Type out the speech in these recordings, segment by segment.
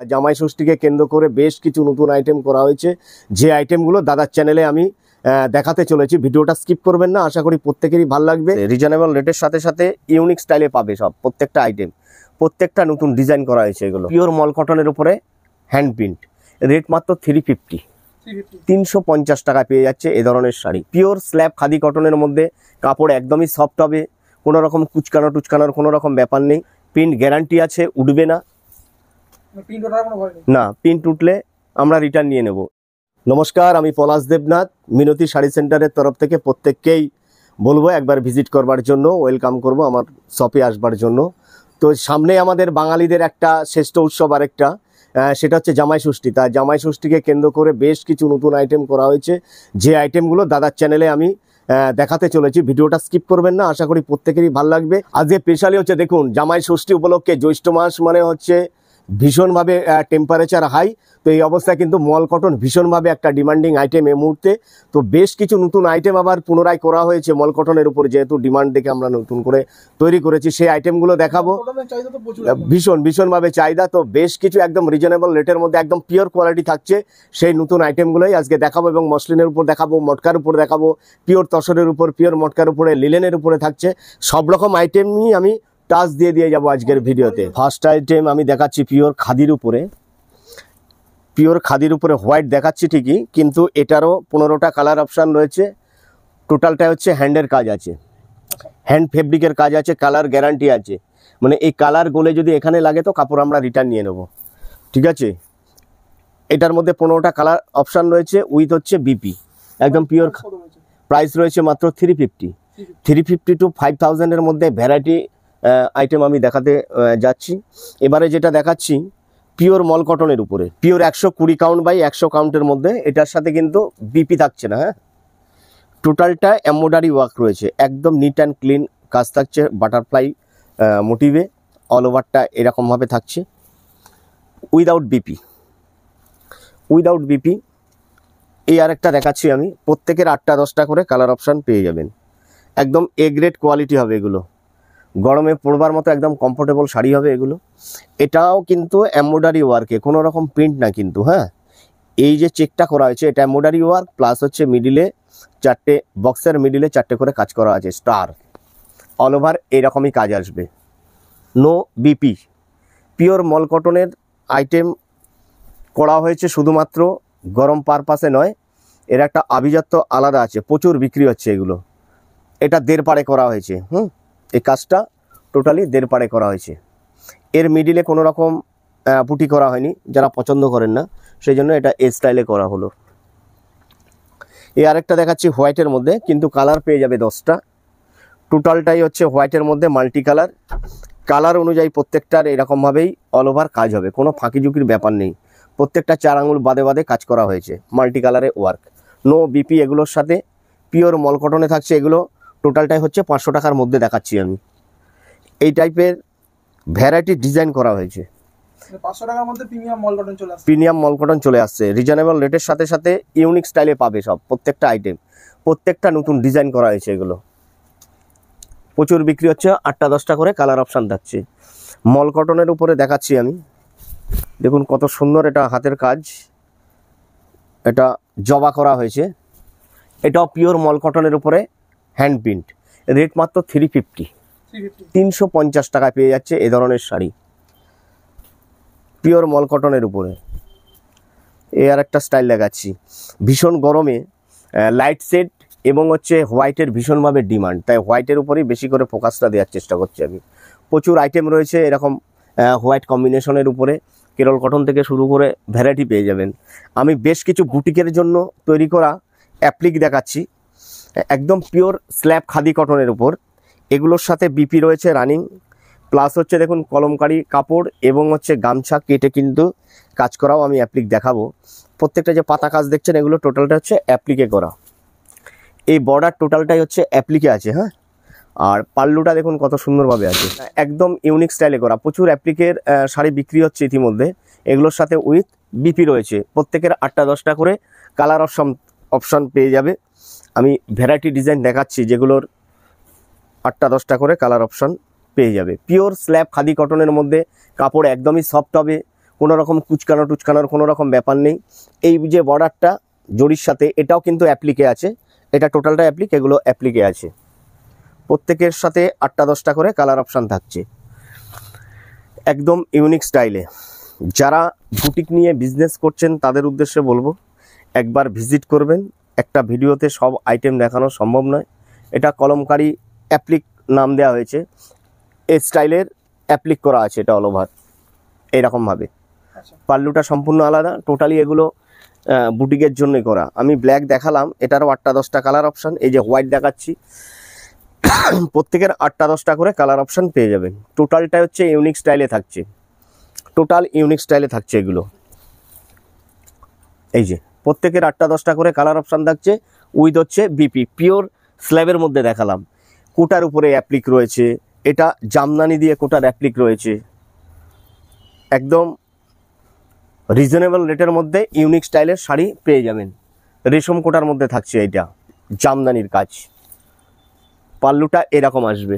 জামাই ষষ্ঠীকে কেন্দ্র করে বেশ কিছু নতুন আইটেম করা হয়েছে, যে আইটেমগুলো দাদার চ্যানেলে আমি দেখাতে চলেছি। ভিডিওটা স্কিপ করবেন না, আশা করি প্রত্যেকেরই ভালো লাগবে। রিজনেবল রেটের সাথে সাথে ইউনিক স্টাইলে পাবে সব, প্রত্যেকটা আইটেম, প্রত্যেকটা নতুন ডিজাইন করা হয়েছে। এগুলো পিওর মল কটনের উপরে হ্যান্ড প্রিন্ট, রেট মাত্র 350, 350 টাকা পেয়ে যাচ্ছে এ ধরনের শাড়ি। পিওর স্ল্যাব খাদি কটনের মধ্যে কাপড় একদমই সফট হবে, কোনো রকম টুচকানোর কোনো রকম ব্যাপার নেই। প্রিন্ট গ্যারান্টি আছে, উঠবে না। না, প্রিন্ট উঠলে আমরা রিটার্ন নিয়ে নেব। নমস্কার, আমি পলাশ দেবনাথ, মিনতি শাড়ি সেন্টারের তরফ থেকে প্রত্যেককেই বলবো একবার ভিজিট করবার জন্য, ওয়েলকাম করব আমার শপে আসবার জন্য। তো সামনে আমাদের বাঙালিদের একটা শ্রেষ্ঠ উৎসব আরেকটা, সেটা হচ্ছে জামাই ষষ্ঠী। তা জামাই ষষ্ঠীকে কেন্দ্র করে বেশ কিছু নতুন আইটেম করা হয়েছে, যে আইটেমগুলো দাদার চ্যানেলে আমি দেখাতে চলেছি। ভিডিওটা স্কিপ করবেন না, আশা করি প্রত্যেকেরই ভালো লাগবে। আজকে স্পেশালি হচ্ছে দেখুন, জামাই ষষ্ঠী উপলক্ষে জ্যৈষ্ঠ মাস মানে হচ্ছে ভীষণভাবে টেম্পারেচার হাই। তো এই অবস্থায় কিন্তু মল কটন ভীষণভাবে একটা ডিমান্ডিং আইটেম এই মুহূর্তে। তো বেশ কিছু নতুন আইটেম আবার পুনরায় করা হয়েছে মল কটনের উপর, যেহেতু ডিমান্ড দেখে আমরা নতুন করে তৈরি করেছি। সেই আইটেমগুলো দেখাবো, ভীষণভাবে চাহিদা। তো বেশ কিছু একদম রিজনেবল রেটের মধ্যে একদম পিওর কোয়ালিটি থাকছে, সেই নতুন আইটেমগুলোই আজকে দেখাবো। এবং মসলিনের উপর দেখাবো, মটকার উপর দেখাবো, পিওর তসরের উপর, পিওর মটকার উপরে, লিলেনের উপরে থাকছে। সব রকম আইটেমই আমি টাচ দিয়ে যাবো আজকের ভিডিওতে। ফার্স্ট আইটেম আমি দেখাচ্ছি পিওর খাদির উপরে, পিওর খাদির উপরে হোয়াইট দেখাচ্ছি ঠিকই, কিন্তু এটারও 15টা কালার অপশান রয়েছে। টোটালটা হচ্ছে হ্যান্ডের কাজ আছে, হ্যান্ড ফেব্রিকের কাজ আছে, কালার গ্যারান্টি আছে। মানে এই কালার গোলে যদি এখানে লাগে তো কাপড় আমরা রিটার্ন নিয়ে নেব, ঠিক আছে। এটার মধ্যে 15টা কালার অপশান রয়েছে, উইথ হচ্ছে বিপি, একদম পিওর। প্রাইস রয়েছে মাত্র 350 টু 5000 এর মধ্যে ভ্যারাইটি আইটেম আমি দেখাতে যাচ্ছি। এবারে যেটা দেখাচ্ছি পিওর মল কটনের উপরে, পিওর 120 কাউন্ট বাই 100 কাউন্টের মধ্যে। এটার সাথে কিন্তু বিপি থাকছে না, হ্যাঁ। টোটালটা এমব্রয়ডারি ওয়ার্ক রয়েছে, একদম নিট অ্যান্ড ক্লিন কাজ থাকছে, বাটারফ্লাই মোটিভে অল ওভারটা এরকমভাবে থাকছে, উইদাউট বিপি। এই আরেকটা দেখাচ্ছি আমি, প্রত্যেকের 8টা 10টা করে কালার অপশান পেয়ে যাবেন। একদম এ গ্রেড কোয়ালিটি হবে এগুলো, গরমে পরবার মতো একদম কমফোর্টেবল শাড়ি হবে এগুলো। এটাও কিন্তু এমব্রয়ডারি ওয়ার্কে, কোনো রকম প্রিন্ট না কিন্তু, হ্যাঁ। এই যে চেকটা করা হয়েছে এটা এমব্রয়ডারি ওয়ার্ক, প্লাস হচ্ছে মিডিলে 4টে বক্সের মিডিলে 4টে করে কাজ করা আছে, স্টার অল ওভার এরকমই কাজ আসবে। নো বিপি, পিওর মল কটনের আইটেম করা হয়েছে শুধুমাত্র গরম পারপাসে নয়, এর একটা আভিজাত্য আলাদা আছে, প্রচুর বিক্রি হচ্ছে এগুলো। এটা 1.5 পাড়ে করা হয়েছে, এই কাজটা টোটালি 1.5 পাড়ে করা হয়েছে। এর মিডিলে কোনো রকম পুটি করা হয়নি, যারা পছন্দ করেন না সেই জন্য এটা এই স্টাইলে করা হলো। এই আরেকটা দেখাচ্ছি হোয়াইটের মধ্যে, কিন্তু কালার পেয়ে যাবে 10টা। টোটালটাই হচ্ছে হোয়াইটের মধ্যে মাল্টি কালার, কালার অনুযায়ী প্রত্যেকটার এরকমভাবেই অল ওভার কাজ হবে, কোনো ফাঁকি ঝুঁকির ব্যাপার নেই। প্রত্যেকটা 4 আঙুল বাদে কাজ করা হয়েছে, মাল্টি কালারে ওয়ার্ক, নো বিপি। এগুলোর সাথে পিওর মল কটনে থাকছে এগুলো। টোটালটাই হচ্ছে 500 টাকার মধ্যে দেখাচ্ছি আমি। এই টাইপের ভ্যারাইটি ডিজাইন করা হয়েছে, 500 টাকার মধ্যে প্রিমিয়াম মল কটন চলে আসছে। রিজনেবল রেটের সাথে সাথে ইউনিক স্টাইলে পাবে সব, প্রত্যেকটা আইটেম, প্রত্যেকটা নতুন ডিজাইন করা হয়েছে এগুলো। প্রচুর বিক্রি হচ্ছে, 8টা 10টা করে কালার অপশান থাকছে। মল কটনের উপরে দেখাচ্ছি আমি, দেখুন কত সুন্দর এটা হাতের কাজ, এটা জবা করা হয়েছে। এটাও পিওর মল কটনের উপরে হ্যান্ড প্রিন্ট, রেট মাত্র 350 টাকায় পেয়ে যাচ্ছে এ ধরনের শাড়ি, পিওর মল কটনের উপরে। এই আর একটা স্টাইল দেখাচ্ছি, ভীষণ গরমে লাইট শেড এবং হচ্ছে হোয়াইটের ভীষণভাবে ডিমান্ড, তাই হোয়াইটের উপরেই বেশি করে ফোকাসটা দেওয়ার চেষ্টা করছি আমি। প্রচুর আইটেম রয়েছে এরকম হোয়াইট কম্বিনেশনের উপরে, কেরল কটন থেকে শুরু করে ভ্যারাইটি পেয়ে যাবেন। আমি বেশ কিছু বুটিকের জন্য তৈরি করা অ্যাপ্লিক দেখাচ্ছি, একদম পিওর স্ল্যাব খাদি কটনের উপর। এগুলোর সাথে বিপি রয়েছে রানিং, প্লাস হচ্ছে দেখুন কলমকারি কাপড় এবং হচ্ছে গামছা কেটে কিন্তু কাজ করাও আমি অ্যাপ্লিক দেখাবো। প্রত্যেকটা যে পাতা কাজ দেখছেন এগুলো টোটালটা হচ্ছে অ্যাপ্লিকে করা। এই বর্ডার টোটালটাই হচ্ছে অ্যাপ্লিকে আছে, হ্যাঁ। আর পাল্লুটা দেখুন কত সুন্দরভাবে আছে, একদম ইউনিক স্টাইলে করা। প্রচুর অ্যাপ্লিকের শাড়ি বিক্রি হচ্ছে ইতিমধ্যে, এগুলোর সাথে উইথ বিপি রয়েছে। প্রত্যেকের 8টা 10টা করে কালার অপশান পেয়ে যাবে। আমি ভ্যারাইটি ডিজাইন দেখাচ্ছি যেগুলোর 8টা 10টা করে কালার অপশান পেয়ে যাবে। পিওর স্ল্যাব খাদি কটনের মধ্যে কাপড় একদমই সফট হবে, কোনো রকম কুচকানোর কোনো রকম ব্যাপার নেই। এই যে বর্ডারটা জরির সাথে এটাও কিন্তু অ্যাপ্লিকে আছে, এটা টোটালটা অ্যাপ্লিক, এগুলো অ্যাপ্লিকে আছে। প্রত্যেকের সাথে 8টা-10টা করে কালার অপশান থাকছে, একদম ইউনিক স্টাইলে। যারা বুটিক নিয়ে বিজনেস করছেন তাদের উদ্দেশ্যে বলবো একবার ভিজিট করবেন। একটা ভিডিওতে সব আইটেম দেখানো সম্ভব নয়। এটা কলমকারি অ্যাপ্লিক নাম দেওয়া হয়েছে, এই স্টাইলের অ্যাপ্লিক করা আছে এটা অল ওভার এইরকমভাবে। আচ্ছা, পাল্লুটা সম্পূর্ণ আলাদা, টোটালি এগুলো বুটিকের জন্যই করা। আমি ব্ল্যাক দেখালাম, এটারও 8টা-10টা কালার অপশান, এই যে হোয়াইট দেখাচ্ছি, প্রত্যেকের 8টা-10টা করে কালার অপশান পেয়ে যাবেন। টোটালটা হচ্ছে ইউনিক স্টাইলে থাকছে, টোটাল ইউনিক স্টাইলে থাকছে এগুলো। এই যে প্রত্যেকের 8টা-10টা করে কালার অপশান থাকছে, উইথ হচ্ছে বিপি পিওর স্ল্যাবের মধ্যে দেখালাম। কোটার উপরে অ্যাপ্লিক রয়েছে, এটা জামদানি দিয়ে কোটার অ্যাপ্লিক রয়েছে, একদম রিজনেবল রেটের মধ্যে ইউনিক স্টাইলের শাড়ি পেয়ে যাবেন। রেশম কোটার মধ্যে থাকছে, এটা জামদানির কাজ, পাল্লুটা এরকম আসবে।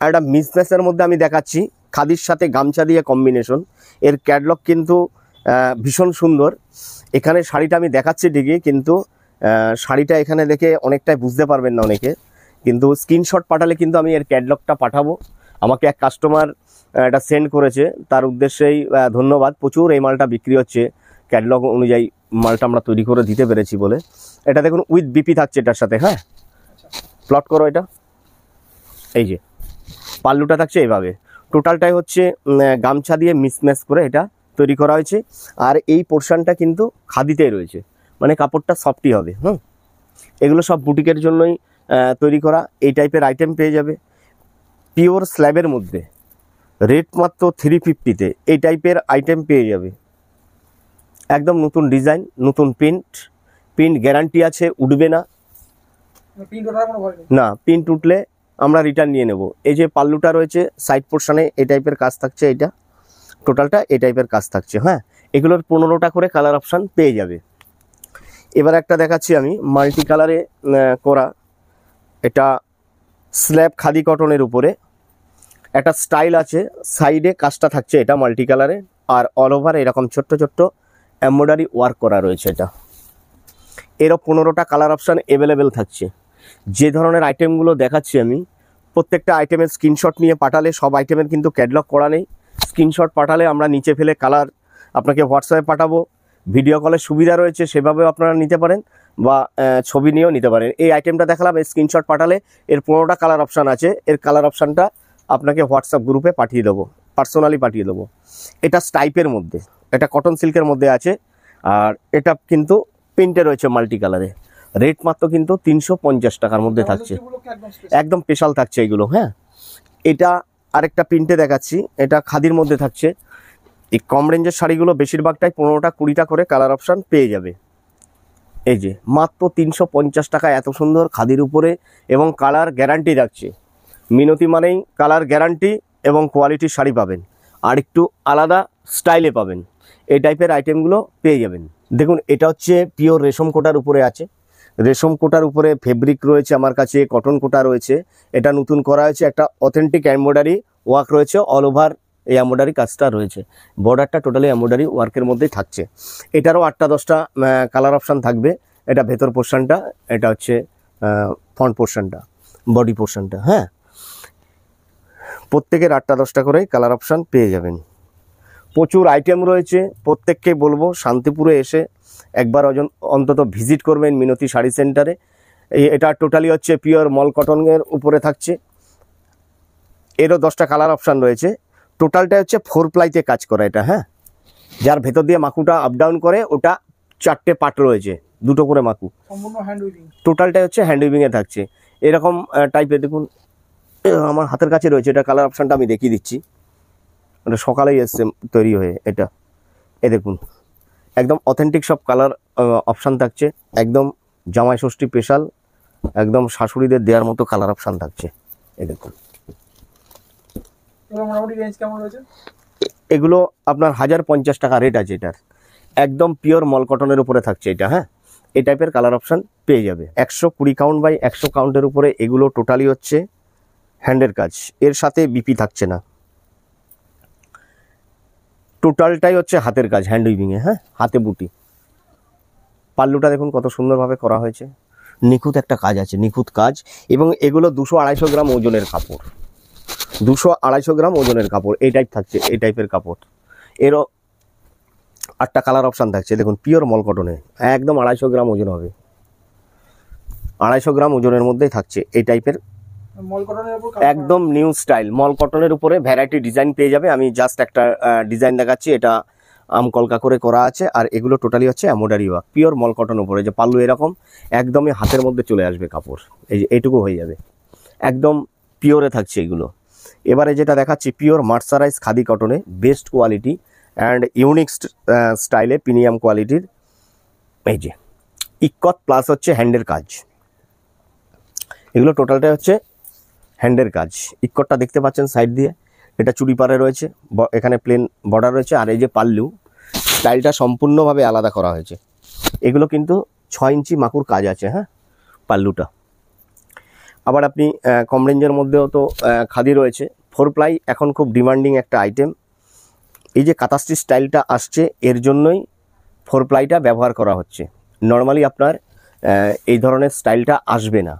আর একটা মিসম্যাচের মধ্যে আমি দেখাচ্ছি, খাদির সাথে গামছা দিয়ে কম্বিনেশন, এর ক্যাটলগ কিন্তু ভীষণ সুন্দর। এখানে শাড়িটা আমি দেখাচ্ছি ঠিকই, কিন্তু শাড়িটা এখানে দেখে অনেকটাই বুঝতে পারবেন না অনেকে, কিন্তু স্ক্রিনশট পাঠালে কিন্তু আমি এর ক্যাটলগটা পাঠাবো। আমাকে এক কাস্টমার এটা সেন্ড করেছে, তার উদ্দেশ্যেই ধন্যবাদ। প্রচুর এই মালটা বিক্রি হচ্ছে, ক্যাটলগ অনুযায়ী মালটা আমরা তৈরি করে দিতে পেরেছি বলে। এটা দেখুন উইথ বিপি থাকছে এটার সাথে। হ্যাঁ, প্লট করো এটা। এই যে পাল্লুটা থাকছে এইভাবে, টোটালটাই হচ্ছে গামছা দিয়ে মিসম্যাচ করে এটা তৈরি করা হয়েছে। আর এই পোর্শনটা কিন্তু খাদিতেই রয়েছে, মানে কাপড়টা সফটই হবে। এগুলো সব বুটিকের জন্যই তৈরি করা। এই টাইপের আইটেম পেয়ে যাবে পিওর স্ল্যাবের মধ্যে, রেট মাত্র 350-তে এই টাইপের আইটেম পেয়ে যাবে। একদম নতুন ডিজাইন, নতুন প্রিন্ট গ্যারান্টি আছে, উঠবে না। প্রিন্ট ওঠার কোনো ভয় নেই। না, প্রিন্ট উঠলে আমরা রিটার্ন নিয়ে নেব। এই যে পাল্লুটা রয়েছে সাইড পোর্শনে এই টাইপের কাজ থাকছে, এটা টোটালটা এই টাইপের কাজ থাকছে। হ্যাঁ, এগুলোর 15টা করে কালার অপশান পেয়ে যাবে। এবার একটা দেখাচ্ছি আমি মাল্টি কালারে করা, এটা স্ল্যাব খাদি কটনের উপরে একটা স্টাইল আছে, সাইডে কাজটা থাকছে এটা মাল্টি কালারে, আর অল ওভার এরকম ছোট্ট ছোট্ট এমব্রয়ডারি ওয়ার্ক করা রয়েছে। এটা এরও 15টা কালার অপশান অ্যাভেলেবেল থাকছে। যে ধরনের আইটেমগুলো দেখাচ্ছি আমি, প্রত্যেকটা আইটেমের স্ক্রিনশট নিয়ে পাঠালে, সব আইটেমের কিন্তু ক্যাটলগ করা নেই, স্ক্রিনশট পাঠালে আমরা নিচে ফেলে কালার আপনাকে হোয়াটসঅ্যাপে পাঠাবো। ভিডিও কলের সুবিধা রয়েছে, সেভাবেও আপনারা নিতে পারেন, বা ছবি নিয়েও নিতে পারেন। এই আইটেমটা দেখালাম, এই স্ক্রিনশট পাঠালে এর 15টা কালার অপশান আছে, এর কালার অপশানটা আপনাকে হোয়াটসঅ্যাপ গ্রুপে পাঠিয়ে দেবো, পার্সোনালি পাঠিয়ে দেবো। এটা স্টাইপের মধ্যে, এটা কটন সিল্কের মধ্যে আছে, আর এটা কিন্তু প্রিন্টে রয়েছে মাল্টি কালারে। রেট মাত্র কিন্তু 350 টাকার মধ্যে থাকছে, উপলক্ষে একদম special। একদম স্পেশাল থাকছে এগুলো। হ্যাঁ, এটা আরেকটা প্রিন্টে দেখাচ্ছি, এটা খাদির মধ্যে থাকছে। এই কম রেঞ্জের শাড়িগুলো বেশিরভাগটাই 15টা-20টা করে কালার অপশান পেয়ে যাবে। এই যে মাত্র 350 টাকায় এত সুন্দর খাদির উপরে, এবং কালার গ্যারান্টি রাখছে। মিনতি মানেই কালার গ্যারান্টি এবং কোয়ালিটির শাড়ি পাবেন, আর একটু আলাদা স্টাইলে পাবেন। এই টাইপের আইটেমগুলো পেয়ে যাবেন। দেখুন, এটা হচ্ছে পিওর রেশম কোটার উপরে আছে, রেশম কোটার উপরে ফেব্রিক রয়েছে আমার কাছে, কটন কোটা রয়েছে। এটা নতুন করা হয়েছে, একটা অথেন্টিক এমব্রয়ডারি ওয়ার্ক রয়েছে, অল ওভার এই এমব্রয়ডারি কাজটা রয়েছে। বর্ডারটা টোটালি এমব্রয়ডারি ওয়ার্কের মধ্যেই থাকছে। এটারও 8টা-10টা কালার অপশান থাকবে। এটা ভেতর পোর্শনটা, এটা হচ্ছে ফ্রন্ট পোর্শনটা, বডি পোর্শনটা। হ্যাঁ, প্রত্যেকের 8টা-10টা করে কালার অপশান পেয়ে যাবেন। প্রচুর আইটেম রয়েছে, প্রত্যেককে বলবো শান্তিপুরে এসে একবার অন্তত ভিজিট করবেন মিনতি শাড়ি সেন্টারে। এটা টোটালি হচ্ছে পিওর মল কটনের উপরে থাকছে, এরও 10টা কালার অপশান রয়েছে। টোটালটা হচ্ছে 4 প্লাইতে কাজ করা এটা। হ্যাঁ, যার ভেতর দিয়ে মাকুটা আপ ডাউন করে, ওটা 4টে পার্ট রয়েছে, 2টো করে মাকু, সম্পূর্ণ হ্যান্ড উইভিং। টোটালটাই হচ্ছে হ্যান্ড উইভিংয়ে থাকছে। এরকম টাইপের দেখুন আমার হাতের কাছে রয়েছে, এটা কালার অপশানটা আমি দেখিয়ে দিচ্ছি। এটা সকালেই এসছে তৈরি হয়ে, এটা এ দেখুন একদম অথেন্টিক সব কালার অপশান থাকছে, একদম জামাই ষষ্ঠী স্পেশাল, একদম শাশুড়িদের দেওয়ার মতো কালার অপশান থাকছে। এ দেখুন, এবার মোটামুটি রেঞ্জ কেমন রয়েছে? এগুলো আপনার 1050 টাকা রেট আছে এটার, একদম পিওর মল কটনের উপরে থাকছে এটা। হ্যাঁ, এই টাইপের কালার অপশান পেয়ে যাবে। 120 কাউন্ট বাই 100 কাউন্টের উপরে এগুলো টোটালি হচ্ছে হ্যান্ডের কাজ, এর সাথে বিপি থাকছে না। টোটালটাই হচ্ছে হাতের কাজ, হ্যান্ড উইভিংয়ে, হ্যাঁ, হাতে বুটি। পাল্লুটা দেখুন কত সুন্দরভাবে করা হয়েছে, নিখুঁত একটা কাজ আছে, নিখুঁত কাজ। এবং এগুলো 200-250 গ্রাম ওজনের কাপড়, 200-250 গ্রাম ওজনের কাপড় এই টাইপ থাকছে, এই টাইপের কাপড়। এরও 8টা কালার অপশান থাকছে, দেখুন পিওর মল কটনে, একদম 250 গ্রাম ওজন হবে, 250 গ্রাম ওজনের মধ্যেই থাকছে এই টাইপের, মল কটনের উপর একদম নিউ স্টাইল। মল কটনের উপরে ভ্যারাইটি ডিজাইন পেয়ে যাবে। আমি জাস্ট একটা ডিজাইন দেখাচ্ছি, এটা আমকলকা করে করা আছে, আর এগুলো টোটালি হচ্ছে এমব্রয়ডারি ওয়ার্ক, পিওর মল কটন উপরে। যে পাল্লু এরকম একদমই হাতের মধ্যে চলে আসবে কাপড়, এই যে এইটুকু হয়ে যাবে, একদম পিওরে থাকছে এগুলো। এবারে যেটা দেখাচ্ছি পিওর মার্সারাইজ খাদি কটনে, বেস্ট কোয়ালিটি অ্যান্ড ইউনিক স্টাইলে, প্রিমিয়াম কোয়ালিটির। এই যে ইক্কত প্লাস হচ্ছে হ্যান্ডের কাজ, এগুলো টোটালটাই হচ্ছে হ্যান্ডের কাজ। ইক্কটটা দেখতে পাচ্ছেন সাইড দিয়ে, এটা চুড়ি পাড়ে রয়েছে, এখানে প্লেন বর্ডার রয়েছে, আর এই যে পাল্লু স্টাইলটা সম্পূর্ণভাবে আলাদা করা হয়েছে। এগুলো কিন্তু 6 ইঞ্চি মাকুর কাজ আছে, হ্যাঁ, পাল্লুটা। আবার আপনি কম রেঞ্জের মধ্যেও তো খাদি রয়েছে। 4 প্লাই এখন খুব ডিমান্ডিং একটা আইটেম। এই যে কাতাস্টি স্টাইলটা আসছে, এর জন্যই 4 প্লাইটা ব্যবহার করা হচ্ছে। নর্মালি আপনার এই ধরনের স্টাইলটা আসবে না,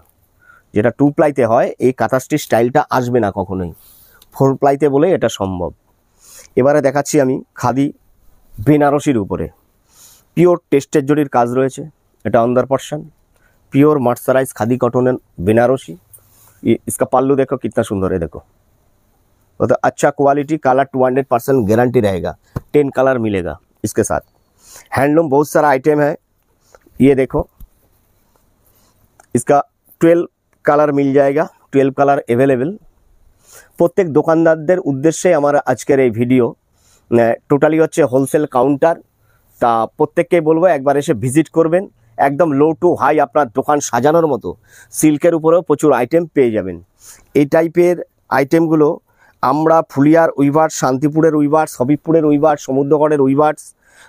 যেটা 2 প্লাইতে হয়, এই কাতাস্টি স্টাইলটা আসবে না কখনোই, 4 প্লাইতে বলে এটা সম্ভব। এবারে দেখাচ্ছি আমি খাদি বেনারসির উপরে, পিওর টেস্টের জরির কাজ রয়েছে, এটা under portion, pure mercerise khadi cotton Banarasi. इसका पल्लू देखो कितना सुंदर है, देखो तो अच्छा क्वालिटी, कलर 200% गारंटी रहेगा, 10 कलर मिलेगा इसके साथ। हैंडलूम बहुत सारा आइटम है, ये देखो इसका 12 कलर मिल जाएगा, 12 कलर अवेलेबल। प्रत्येक দোকানদারদের উদ্দেশ্যে আমার আজকের এই ভিডিও। টোটালি হচ্ছে হোলসেল কাউন্টার, তা প্রত্যেককে বলবো একবার এসে ভিজিট করবেন। একদম লো টু হাই আপনার দোকান সাজানোর মতো সিল্কের উপরেও প্রচুর আইটেম পেয়ে যাবেন। এই টাইপের আইটেমগুলো আমরা ফুলিয়ার উইভার্স, শান্তিপুরের উইভার্স, হবিবপুরের উইভার্স, সমুদ্রগড়ের উইভার্স,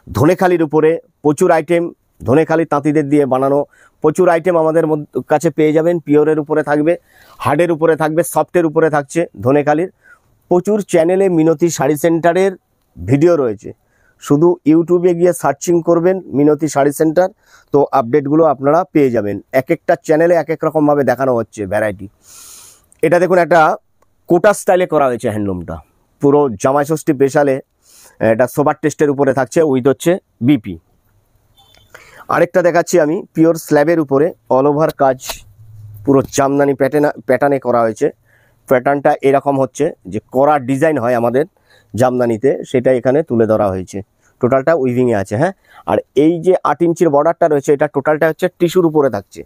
ধনেখালির উপরে প্রচুর আইটেম, ধনেখালি তাঁতিদের দিয়ে বানানো প্রচুর আইটেম আমাদের কাছে পেয়ে যাবেন। পিওরের উপরে থাকবে, হার্ডের উপরে থাকবে, সফটের উপরে থাকছে ধনেখালির। প্রচুর চ্যানেলে মিনতি শাড়ি সেন্টারের ভিডিও রয়েছে, শুধু ইউটিউবে গিয়ে সার্চিং করবেন মিনতি শাড়ি সেন্টার, তো আপডেটগুলো আপনারা পেয়ে যাবেন। এক একটা চ্যানেলে এক এক রকমভাবে দেখানো হচ্ছে ভ্যারাইটি। এটা দেখুন একটা কোটা স্টাইলে করা হয়েছে হ্যান্ডলুমটা, পুরো জামাই ষষ্ঠী স্পেশালে, এটা সোবার টেস্টের উপরে থাকছে, উইথ হচ্ছে বিপি। আরেকটা দেখাচ্ছি আমি পিওর স্ল্যাবের উপরে অল ওভার কাজ, পুরো জামদানি প্যাটার্নে করা হয়েছে। প্যাটার্নটা এরকম হচ্ছে যে করা ডিজাইন হয় আমাদের জামদানিতে, সেটা এখানে তুলে ধরা হয়েছে। টোটালটা উইভিংয়ে আছে, হ্যাঁ। আর এই যে 8 ইঞ্চির বর্ডারটা রয়েছে, এটা টোটালটা হচ্ছে টিস্যুর উপরে থাকছে,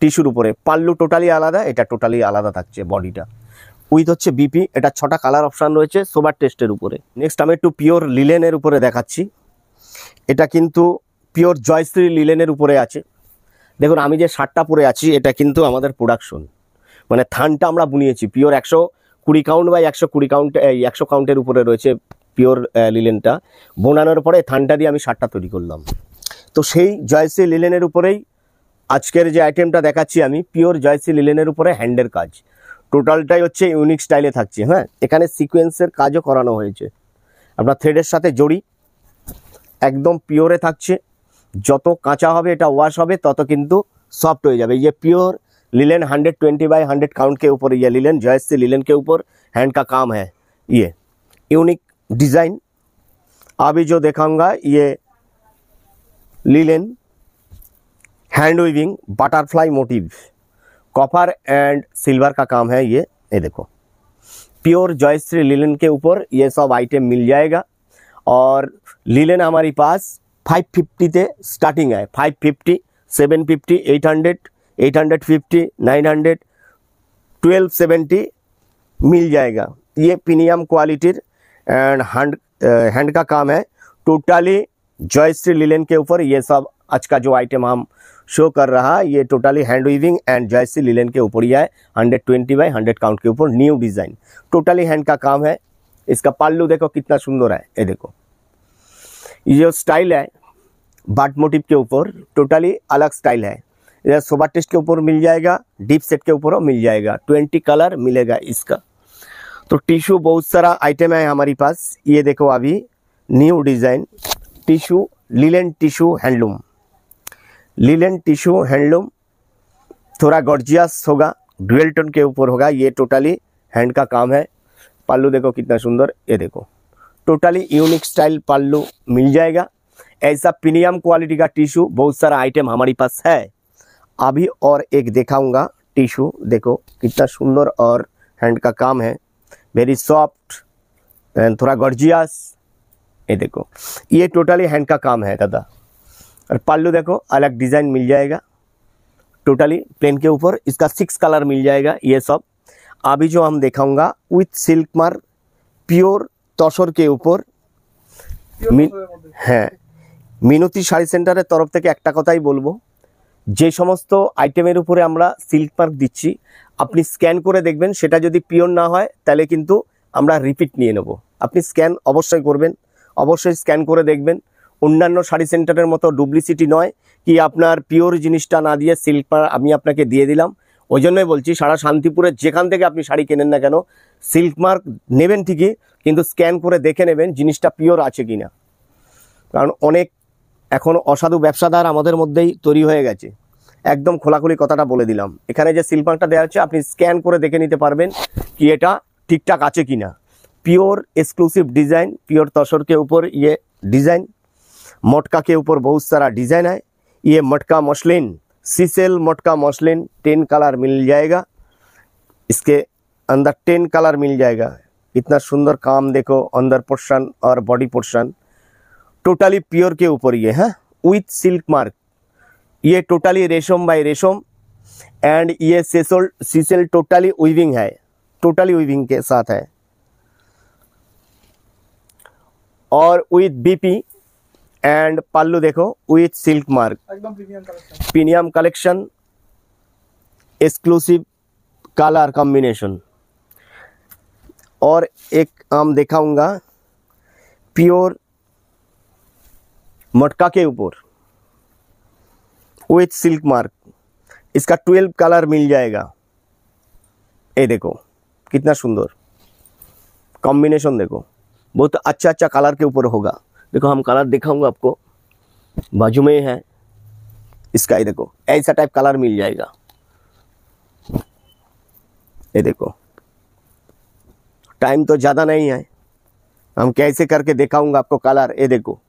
টিস্যুর উপরে। পাল্লু টোটালি আলাদা, এটা টোটালি আলাদা থাকছে বডিটা, উইথ হচ্ছে বিপি। এটা 6টা কালার অপশান রয়েছে সোবার টেস্টের উপরে। নেক্সট আমি একটু পিওর লিলেনের উপরে দেখাচ্ছি। এটা কিন্তু পিওর জয়শ্রী লিলেনের উপরে আছে। দেখুন আমি যে শার্টটা পরে আছি, এটা কিন্তু আমাদের প্রোডাকশন, মানে থানটা আমরা বুনিয়েছি পিওর 120 কাউন্ট বাই 120 কাউন্ট, 100 কাউন্টের উপরে রয়েছে পিওর লিলেনটা। বোনানোর পরে থানটা দিয়ে আমি শার্টটা তৈরি করলাম। তো সেই জয়শ্রী লিলেনের উপরেই আজকের যে আইটেমটা দেখাচ্ছি আমি, পিওর জয়শ্রী লিলেনের উপরে হ্যান্ডের কাজ, টোটালটাই হচ্ছে ইউনিক স্টাইলে থাকছে, হ্যাঁ। এখানে সিকোয়েন্সের কাজও করানো হয়েছে, আপনার থ্রেডের সাথে জড়ি, একদম পিওরে থাকছে। যত কাঁচা হবে এটা ওয়াশ হবে তত কিন্তু सॉफ्ट हो जाए। ये प्योर लिलेन 120 बाई 100 काउंट के ऊपर, ये लिलेन जॉयश्री लिलेन के ऊपर हैंड का काम है। ये यूनिक डिज़ाइन अभी जो दिखाऊंगा, ये linen hand weaving butterfly motive, copper and silver का काम है। ये देखो प्योर जॉयश्री लिलेन के ऊपर ये सब आइटम मिल जाएगा। और लिलेन हमारे पास 550 से स्टार्टिंग है, 550, 750, 800, 850, 900, 1270 मिल जाएगा। ये प्रीमियम क्वालिटीर एंड हैंड का काम है, टोटली जॉयश्री लिलेन के ऊपर। ये सब आज का जो आइटम हम शो कर रहा है, ये totally hand weaving and Joyshree linen के ऊपर ही है, 120 बाई 100 काउंट के ऊपर न्यू डिज़ाइन, टोटली हैंड का काम है। इसका पल्लू देखो कितना सुंदर है, ये देखो ये जो स्टाइल है बाट मोटिव के ऊपर, टोटली अलग स्टाइल है। इधर सोबर टेस्ट के ऊपर मिल जाएगा, डीप सेट के ऊपर मिल जाएगा, 20 कलर मिलेगा इसका। तो टिश्यू बहुत सारा आइटम है हमारे पास। ये देखो अभी new design tissue, linen tissue handloom, linen tissue handloom, थोड़ा गॉर्जियस होगा, डुअल टोन के ऊपर होगा। ये टोटली हैंड का काम है। पल्लू देखो कितना सुंदर, ये देखो टोटली यूनिक स्टाइल पल्लू मिल जाएगा। ऐसा प्रीमियम क्वालिटी का टिश्यू बहुत सारा आइटम हमारे पास है। अभी और एक दिखाऊंगा टिश्यू, देखो कितना सुंदर और हैंड का काम है, वेरी सॉफ्ट एंड थोड़ा गॉर्जियस। ये देखो ये टोटली हैंड का काम है दादा। और पल्लू देखो अलग डिजाइन मिल जाएगा, टोटली प्लेन के ऊपर इसका 6 कलर मिल जाएगा। ये सब अभी जो हम दिखाऊंगा विथ सिल्क मार्क प्योर तसर के ऊपर হ্যাঁ, মিনতি শাড়ি সেন্টারের তরফ থেকে একটা কথাই বলবো, যে সমস্ত আইটেমের উপরে আমরা সিল্ক মার্ক দিচ্ছি আপনি স্ক্যান করে দেখবেন, সেটা যদি পিওর না হয় তাহলে কিন্তু আমরা রিপিট নিয়ে নেব। আপনি স্ক্যান অবশ্যই করবেন, অবশ্যই স্ক্যান করে দেখবেন। অন্যান্য শাড়ি সেন্টারের মতো ডুপ্লিসিটি নয় কি আপনার পিওর জিনিসটা না দিয়ে সিল্ক মার্ক আমি আপনাকে দিয়ে দিলাম। ওই জন্যই বলছি সারা শান্তিপুরে যেখান থেকে আপনি শাড়ি কেনেন না কেন সিল্ক মার্ক নেবেন ঠিকই, কিন্তু স্ক্যান করে দেখে নেবেন জিনিসটা পিওর আছে কিনা। কারণ অনেক এখন অসাধু ব্যবসাদার আমাদের মধ্যেই তৈরি হয়ে গেছে। একদম খোলাখুলি কথাটা বলে দিলাম। এখানে যে সিল্ক মার্কটা দেওয়া হচ্ছে আপনি স্ক্যান করে দেখে নিতে পারবেন कि এটা ঠিকঠাক আছে কিনা। प्योर एक्सक्लूसिव डिज़ाइन, प्योर तसर के ऊपर ये डिज़ाइन, मटका के ऊपर बहुत सारा डिज़ाइन है। ये मटका मसलिन, सीसेल मटका मसलिन 10 कलर मिल जाएगा, इसके अंदर 10 कलर मिल जाएगा। इतना सुंदर काम देखो, अंदर पोर्शन और बॉडी पोर्शन टोटली प्योर के ऊपर ये है विथ सिल्क मार्क। ये टोटली रेशम बाय रेशम एंड ये सीसेल टोटली वीविंग है, टोटली वीविंग के साथ है और विथ बीपी एंड पल्लू देखो विथ सिल्क मार्क, एकदम premium collection exclusive colour combination. और एक हम दिखाऊंगा प्योर मटका के ऊपर विथ सिल्क मार्क, इसका 12 कलर मिल जाएगा। ये देखो कितना सुंदर कॉम्बिनेशन, देखो बहुत अच्छा अच्छा कलर के ऊपर होगा। देखो हम कलर दिखाऊंगा आपको, बाजू में है इसका। ये देखो ऐसा टाइप कलर मिल जाएगा। ये देखो टाइम तो ज़्यादा नहीं है, हम कैसे करके दिखाऊंगा आपको कलर। ये देखो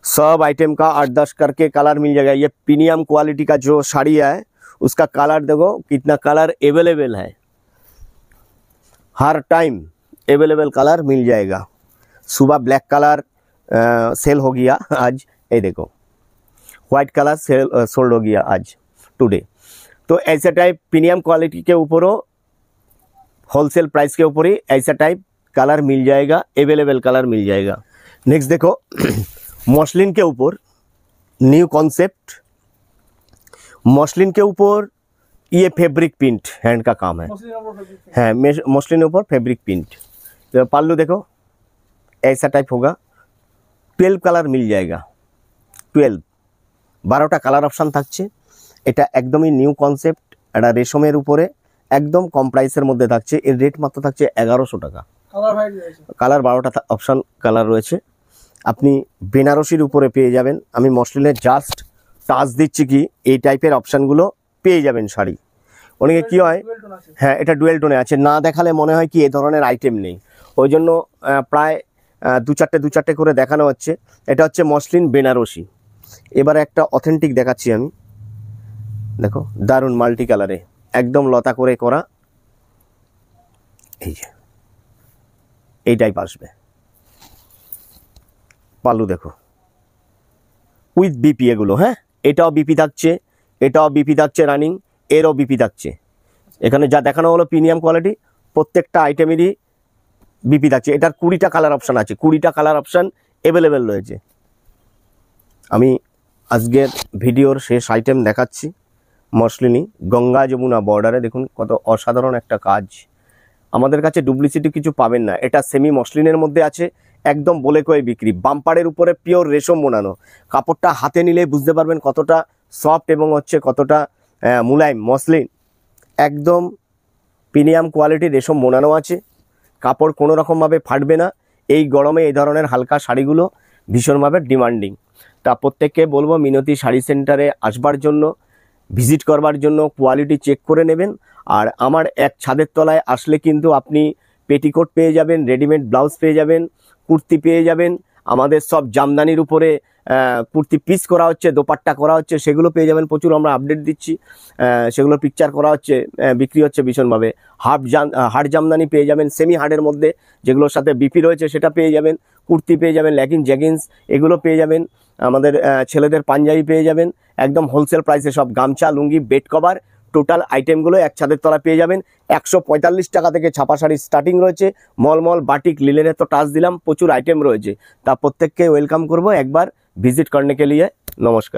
सब आइटम का 8-10 करके कलर मिल जाएगा। ये प्रीमियम क्वालिटी का जो साड़ी है उसका कलर देखो कितना कलर अवेलेबल है, हर टाइम अवेलेबल कलर मिल जाएगा। सुबह ब्लैक कलर सेल हो गया आज, ये देखो वाइट कलर सोल्ड हो गया आज टुडे। तो ऐसा टाइप प्रीमियम क्वालिटी के ऊपर हो, होलसेल प्राइस के ऊपर ही ऐसा टाइप कलर मिल जाएगा, अवेलेबल कलर मिल जाएगा। नेक्स्ट देखो मसलिन के ऊपर न्यू कॉन्सेप्ट, मसलिन के ऊपर ये फैब्रिक प्रिंट हैंड का काम है, है मसलिन ऊपर फैब्रिक प्रिंट। तो पल्लू देखो ऐसा टाइप होगा, 12 कलर मिल जाएगा, 12টা কালার অপশান থাকছে। এটা একদমই নিউ কনসেপ্ট, এটা রেশমের উপরে একদম কম প্রাইসের মধ্যে থাকছে। এর রেট মাত্র থাকছে 1100 টাকা। কালার 12টা অপশান কালার রয়েছে, আপনি বেনারসির উপরে পেয়ে যাবেন। আমি মসলিনের জাস্ট টাচ দিচ্ছি কি এই টাইপের অপশানগুলো পেয়ে যাবেন শাড়ি। অনেকে কী হয়, হ্যাঁ এটা ডুয়েল টোনে আছে, না দেখালে মনে হয় কি এই ধরনের আইটেম নেই, ওই জন্য প্রায় দু চারটে করে দেখানো হচ্ছে। এটা হচ্ছে মসলিন বেনারসি। এবারে একটা অথেন্টিক দেখাচ্ছি আমি, দেখো দারুণ মাল্টি কালারে একদম লতা করে করা, এই যে এই টাইপ আসবে। পাল্লু দেখো উইথ বিপি এগুলো, হ্যাঁ এটাও বিপি থাকছে, এটাও বিপি থাকছে রানিং, এরও বিপি থাকছে। এখানে যা দেখানো হলো প্রিমিয়াম কোয়ালিটি, প্রত্যেকটা আইটেমেরই বিপি থাকছে। এটার 20টা কালার অপশান আছে, 20টা কালার অপশান অ্যাভেলেবেল রয়েছে। আমি আজকের ভিডিওর শেষ আইটেম দেখাচ্ছি মসলিনি, গঙ্গা যমুনা বর্ডারে দেখুন কত অসাধারণ একটা কাজ। আমাদের কাছে ডুপ্লিসিটি কিছু পাবেন না, এটা সেমি মসলিনের মধ্যে আছে, একদম বলে কয়ে বিক্রি। বাম্পারের উপরে পিওর রেশম বোনানো, কাপড়টা হাতে নিলে বুঝতে পারবেন কতটা সফট এবং হচ্ছে কতটা মুলায়ম মসলিন। একদম প্রিমিয়াম কোয়ালিটি রেশম বোনানো আছে, কাপড় কোনো রকমভাবে ফাটবে না। এই গরমে এই ধরনের হালকা শাড়িগুলো ভীষণভাবে ডিমান্ডিং। তা প্রত্যেককে বলবো মিনতি শাড়ি সেন্টারে আসবার জন্য, ভিজিট করবার জন্য, কোয়ালিটি চেক করে নেবেন। আর আমার এক ছাদের তলায় আসলে কিন্তু আপনি পেটিকোট পেয়ে যাবেন, রেডিমেড ব্লাউজ পেয়ে যাবেন, কুর্তি পেয়ে যাবেন। আমাদের সব জামদানির উপরে কুর্তি পিস করা হচ্ছে, দোপাট্টা করা হচ্ছে, সেগুলো পেয়ে যাবেন। প্রচুর আমরা আপডেট দিচ্ছি, সেগুলো পিকচার করা হচ্ছে, বিক্রি হচ্ছে ভীষণভাবে। হার্ড জামদানি পেয়ে যাবেন, সেমি হার্ডের মধ্যে যেগুলোর সাথে বিপি রয়েছে সেটা পেয়ে যাবেন। কুর্তি পেয়ে যাবেন, জ্যাগিন্স এগুলো পেয়ে যাবেন। আমাদের ছেলেদের পাঞ্জাবি পেয়ে যাবেন একদম হোলসেল প্রাইসে। সব গামছা, লুঙ্গি, বেড কভার, টোটাল আইটেমগুলো এক ছাদের তলা পেয়ে যাবেন। 145 টাকা থেকে ছাপা শাড়ি স্টার্টিং রয়েছে। মলমল, বাটিক, লিলেনের তো টাচ দিলাম, প্রচুর আইটেম রয়েছে। তা প্রত্যেককে ওয়েলকাম করবো একবার ভিজিট করনে কে লিয়ে। নমস্কার।